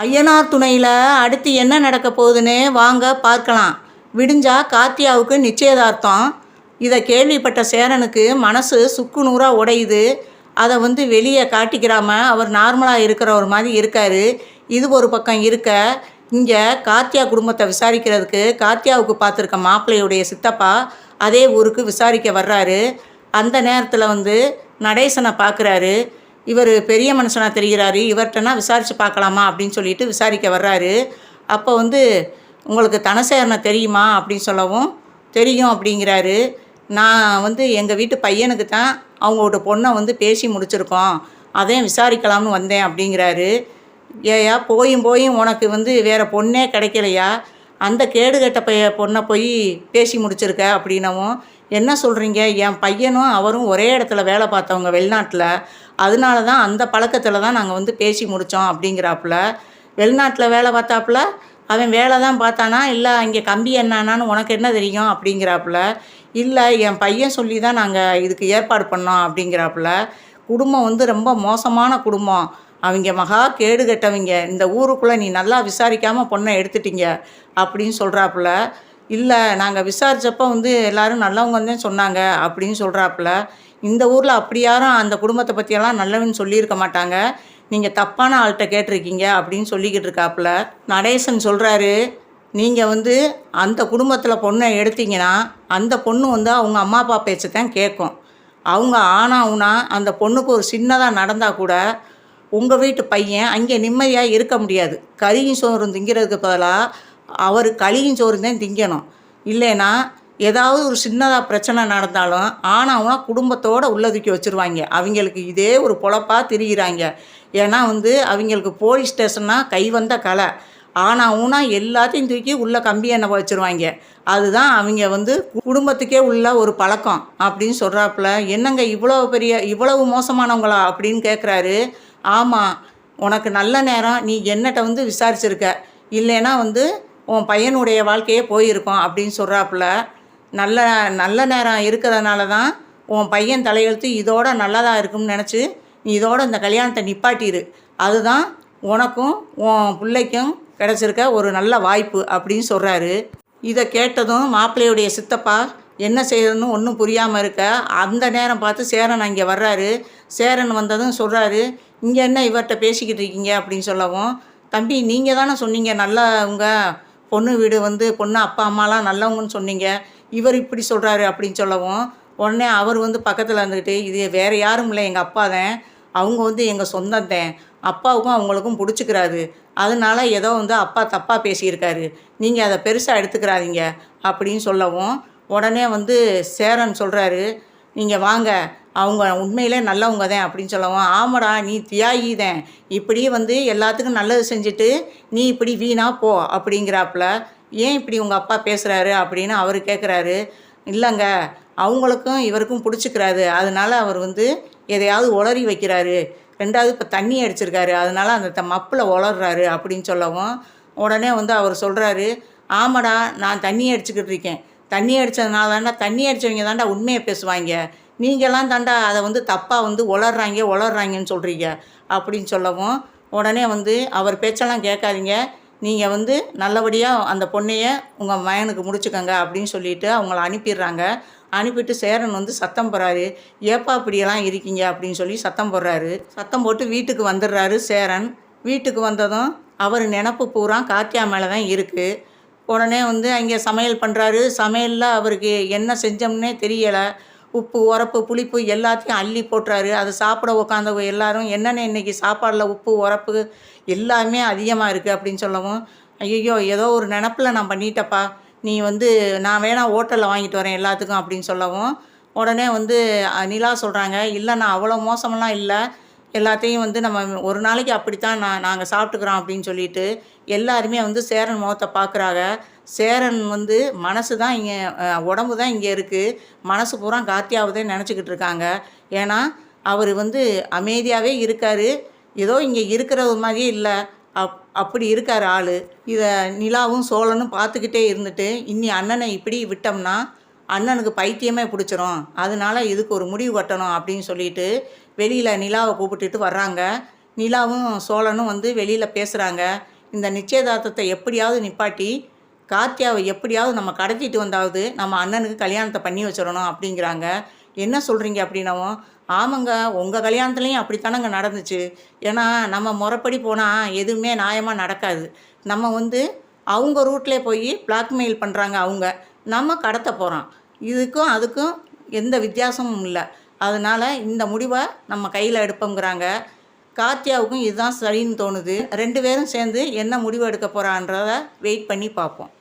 ஐயனார் துணையில் அடுத்து என்ன நடக்க போகுதுன்னு வாங்க பார்க்கலாம். விடிஞ்சா கார்த்தியாவுக்கு நிச்சயதார்த்தம். இதை கேள்விப்பட்ட சேரனுக்கு மனசு சுக்கு நூறாக உடையுது. அதை வெளியே காட்டிக்கிறாம அவர் நார்மலாக இருக்கிற ஒரு மாதிரி இருக்கார். இது ஒரு பக்கம் இருக்க, இங்கே கார்த்தியா குடும்பத்தை விசாரிக்கிறதுக்கு கார்த்தியாவுக்கு பார்த்துருக்க மாப்பிள்ளையுடைய சித்தப்பா அதே ஊருக்கு விசாரிக்க வர்றாரு. அந்த நேரத்தில் நடேசனை பார்க்குறாரு. இவர் பெரிய மனுஷனாக தெரிகிறாரு, இவர்கிட்டனா விசாரித்து பார்க்கலாமா அப்படின்னு சொல்லிட்டு விசாரிக்க வர்றாரு. அப்போ உங்களுக்கு தனசேரனை தெரியுமா அப்படின்னு சொல்லவும், தெரியும் அப்படிங்கிறாரு. நான் எங்கள் வீட்டு பையனுக்கு தான் அவங்களோட பொண்ணை பேசி முடிச்சிருக்கோம், அதையும் விசாரிக்கலாம்னு வந்தேன் அப்படிங்கிறாரு. ஏயா போயும் உனக்கு வேறு பொண்ணே கிடைக்கலையா? அந்த கேடுகட்ட பொண்ணை போய் பேசி முடிச்சிருக்க அப்படின்னவும், என்ன சொல்கிறீங்க, என் பையனும் அவரும் ஒரே இடத்துல வேலை பார்த்தவங்க வெளிநாட்டில், அதனால தான் அந்த பழக்கத்தில் தான் நாங்கள் பேசி முடித்தோம் அப்படிங்கிறாப்புல. வெளிநாட்டில் வேலை பார்த்தாப்புல, அவன் வேலை தான் பார்த்தானா இல்லை அங்கே கம்பி என்னான்னு உனக்கு என்ன தெரியும் அப்படிங்கிறாப்புல. இல்லை என் பையன் சொல்லி தான் நாங்கள் இதுக்கு ஏற்பாடு பண்ணோம் அப்படிங்கிறாப்புல. குடும்பம் ரொம்ப மோசமான குடும்பம், அவங்க மகா கேடு கட்டவங்க, இந்த ஊருக்குள்ளே நீ நல்லா விசாரிக்காமல் பொண்ணை எடுத்துட்டீங்க அப்படின்னு சொல்கிறாப்புல. இல்லை நாங்கள் விசாரித்தப்போ எல்லோரும் நல்லவங்க தான் சொன்னாங்க அப்படின்னு சொல்கிறாப்புல. இந்த ஊரில் அப்படி யாரும் அந்த குடும்பத்தை பற்றியெல்லாம் நல்லவன்னு சொல்லியிருக்க மாட்டாங்க, நீங்கள் தப்பான ஆள்கிட்ட கேட்டிருக்கீங்க அப்படின்னு சொல்லிக்கிட்டு இருக்காப்புல. நடேசன் சொல்கிறாரு, நீங்கள் அந்த குடும்பத்தில் பொண்ணை எடுத்தீங்கன்னா அந்த பொண்ணு அவங்க அம்மா அப்பா பேச்சை தான் கேட்கும். அவங்க ஆனாவுனா அந்த பொண்ணுக்கு ஒரு சின்னதாக நடந்தால் கூட உங்கள் வீட்டு பையன் அங்கே நிம்மதியாக இருக்க முடியாது. கறியும் சோறு திங்கிறதுக்கு பதிலாக அவர் களியும் சோறு தான் திங்கணும். இல்லைன்னா ஏதாவது ஒரு சின்னதாக பிரச்சனை நடந்தாலும் ஆனாவுனா குடும்பத்தோடு உள்ளதுக்கி வச்சுருவாங்க. அவங்களுக்கு இதே ஒரு பொழப்பாக திரிகிறாங்க. ஏன்னா அவங்களுக்கு போலீஸ் ஸ்டேஷன்னா கை வந்த கலை. ஆனாவுனா எல்லாத்தையும் தூக்கி உள்ள கம்பி எண்ணெய் வச்சுருவாங்க. அதுதான் அவங்க குடும்பத்துக்கே உள்ள ஒரு பழக்கம் அப்படின்னு சொல்கிறாப்புல. என்னங்க இவ்வளவு மோசமானவங்களா அப்படின்னு கேட்குறாரு. ஆமாம், உனக்கு நல்ல நேரம் நீ என்னட்ட விசாரிச்சிருக்க, இல்லைன்னா உன் பையனுடைய வாழ்க்கையே போயிருக்கோம் அப்படின்னு சொல்கிறாப்புல. நல்ல நேரம் இருக்கிறதுனால தான் உன் பையன் தலையெழுத்து இதோட நல்லதாக இருக்கும்னு நினச்சி நீ இதோட இந்த கல்யாணத்தை நிப்பாட்டிடு, அதுதான் உனக்கும் உன் பிள்ளைக்கும் கிடச்சிருக்க ஒரு நல்ல வாய்ப்பு அப்படின்னு சொல்கிறாரு. இதை கேட்டதும் மாப்பிள்ளையுடைய சித்தப்பா என்ன செய்யறதுன்னு ஒன்றும் புரியாமல் இருக்க, அந்த நேரம் பார்த்து சேரன் அங்கே வர்றாரு. சேரன் வந்ததும் சொல்கிறாரு, இங்கே என்ன இவர்கிட்ட பேசிக்கிட்டு இருக்கீங்க அப்படின்னு சொல்லவும், தம்பி நீங்கள் தானே சொன்னீங்க நல்லவங்க, பொண்ணு வீடு பொண்ணு அப்பா அம்மாலாம் நல்லவங்கன்னு சொன்னீங்க, இவர் இப்படி சொல்கிறாரு அப்படின்னு சொல்லவும், உடனே அவர் பக்கத்தில் இருந்துக்கிட்டு, இது வேறு யாரும் இல்லை, எங்கள் அப்பா தான், அவங்க எங்கள் சொந்தந்தேன், அப்பாவுக்கும் அவங்களுக்கும் பிடிச்சிக்கிறாரு, அதனால ஏதோ அப்பா தப்பாக பேசியிருக்காரு, நீங்கள் அதை பெருசாக எடுத்துக்கிறாதீங்க அப்படின்னு சொல்லவும், உடனே சேரன் சொல்கிறாரு, நீங்கள் வாங்க, அவங்க உண்மையிலே நல்லவங்க தான் அப்படின்னு சொல்லவும், ஆமாடா நீ தியாகி தான், இப்படி எல்லாத்துக்கும் நல்லது செஞ்சுட்டு நீ இப்படி வீணாக போ அப்படிங்கிறாப்புல. ஏன் இப்படி உங்கள் அப்பா பேசுகிறாரு அப்படின்னு அவர் கேட்குறாரு. இல்லைங்க, அவங்களுக்கும் இவருக்கும் பிடிச்சிக்கிறாரு, அதனால் அவர் எதையாவது உளறி வைக்கிறாரு, ரெண்டாவது இப்போ தண்ணி அடிச்சிருக்காரு, அதனால் அந்த மப்பில் உளர்றாரு அப்படின்னு சொல்லவும், உடனே அவர் சொல்கிறாரு, ஆமாடா நான் தண்ணி அடிச்சுக்கிட்டு இருக்கேன், தண்ணி அடித்ததுனால தாண்டா, தண்ணி அடித்தவங்க தாண்டா உண்மையை பேசுவாங்க, நீங்கள்லாம் தாண்டா அதை தப்பாக உளர்றாங்கன்னு சொல்கிறீங்க அப்படின்னு சொல்லவும், உடனே அவர் பேச்செல்லாம் கேட்காதீங்க, நீங்கள் நல்லபடியாக அந்த பொண்ணையை உங்கள் மகனுக்கு முடிச்சுக்கோங்க அப்படின்னு சொல்லிவிட்டு அவங்கள அனுப்பிடுறாங்க. அனுப்பிட்டு சேரன் சத்தம் போடுறாரு, ஏப்பா இப்படியெல்லாம் இருக்கீங்க அப்படின்னு சொல்லி சத்தம் போடுறாரு. சத்தம் போட்டு வீட்டுக்கு வந்துடுறாரு சேரன். வீட்டுக்கு வந்ததும் அவர் நினப்பு பூரா கார்த்தியா மேலே தான் இருக்குது. உடனே அங்கே சமையல் பண்ணுறாரு. சமையலில் அவருக்கு என்ன செஞ்சோம்னே தெரியலை, உப்பு உரப்பு புளிப்பு எல்லாத்தையும் அள்ளி போட்டுறாரு. அதை சாப்பிட உட்காந்த எல்லாரும், என்னென்ன இன்றைக்கி சாப்பாடில் உப்பு உரப்பு எல்லாமே அதிகமாக இருக்குது அப்படின்னு சொல்லவும், ஐயோ ஏதோ ஒரு நினப்பில் நான் பண்ணிட்டப்பா, நீ நான் வேணால் ஹோட்டலில் வாங்கிட்டு வரேன் எல்லாத்துக்கும் அப்படின்னு சொல்லவும், உடனே நிலா சொல்கிறாங்க, இல்லை நான் அவ்வளோ மோசமெல்லாம் இல்லை, எல்லாத்தையும் நம்ம ஒரு நாளைக்கு அப்படித்தான் நாங்கள் சாப்பிட்டுக்கிறோம் அப்படின்னு சொல்லிட்டு எல்லாருமே சேரன் முகத்தை பார்க்குறாங்க. சேரன் மனசு தான் இங்கே, உடம்பு தான் இங்கே இருக்குது, மனசு பூரா கார்த்தியாவை தான் நினச்சிக்கிட்டு இருக்காங்க. ஏன்னா அவர் அமைதியாகவே இருக்கார், ஏதோ இங்கே இருக்கிற மாதிரியே இல்லை, அப்படி இருக்கார் ஆள். இதை நிலாவும் சோழனும் பார்த்துக்கிட்டே இருந்துட்டு, இன்னி அண்ணனை இப்படி விட்டோம்னா அண்ணனுக்கு பைத்தியமே பிடிச்சிரும், அதனால இதுக்கு ஒரு முடிவு கட்டணும் அப்படின்னு சொல்லிட்டு வெளியில் நிலாவை கூப்பிட்டுட்டு வர்றாங்க. நிலாவும் சோழனும் வந்து வெளியில் பேசுகிறாங்க. இந்த நிச்சயதார்த்தத்தை எப்படியாவது நிப்பாட்டி கார்த்தியாவை எப்படியாவது நம்ம கடத்திட்டு வந்தாவது நம்ம அண்ணனுக்கு கல்யாணத்தை பண்ணி வச்சிடணும் அப்படிங்கிறாங்க. என்ன சொல்கிறீங்க அப்படின்னவும், ஆமாங்க உங்கள் கல்யாணத்துலேயும் அப்படித்தானங்க நடந்துச்சு. ஏன்னா நம்ம முறைப்படி போனால் எதுவுமே நியாயமாக நடக்காது. நம்ம வந்து அவங்க ரூட்லேயே போய் பிளாக்மெயில் பண்ணுறாங்க அவங்க, நம்ம கடத்த போகிறோம். இதுக்கும் அதுக்கும் எந்த வித்தியாசமும் இல்லை. அதனால் இந்த முடிவை நம்ம கையில் எடுப்போங்கிறாங்க. கார்த்தியாவுக்கும் இதுதான் சரின்னு தோணுது. 2 பேரும் சேர்ந்து என்ன முடிவு எடுக்க போகிறான்றத வெயிட் பண்ணி பார்ப்போம்.